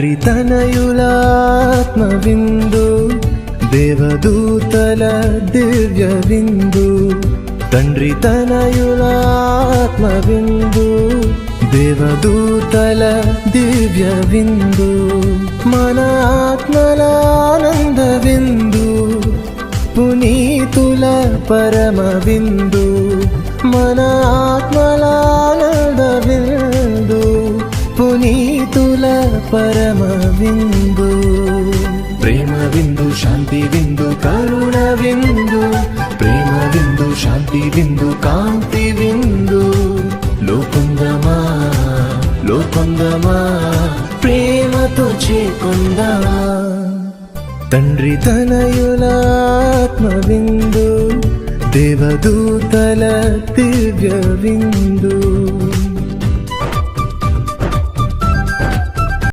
తండ్రి తనయులాత్మ విందు, దేవదూతల దివ్య విందు. తండ్రి తనయులాత్మ విందు, దేవదూతల దివ్య విందు. మన ఆత్మల ఆనంద విందు, పునీతుల పరమ విందు. మన ఆత్మల ఆనంద విందు, పునీతుల పరమ విందు. ప్రేమ విందు, శాంతి విందు, కరుణ విందు. ప్రేమ విందు, శాంతి విందు, కాంతి విందు. లోకొందమా లోకొందమా, ప్రేమతో చేకొందమా. తండ్రి తనయులాత్మ విందు, దేవదూతల దివ్య విందు.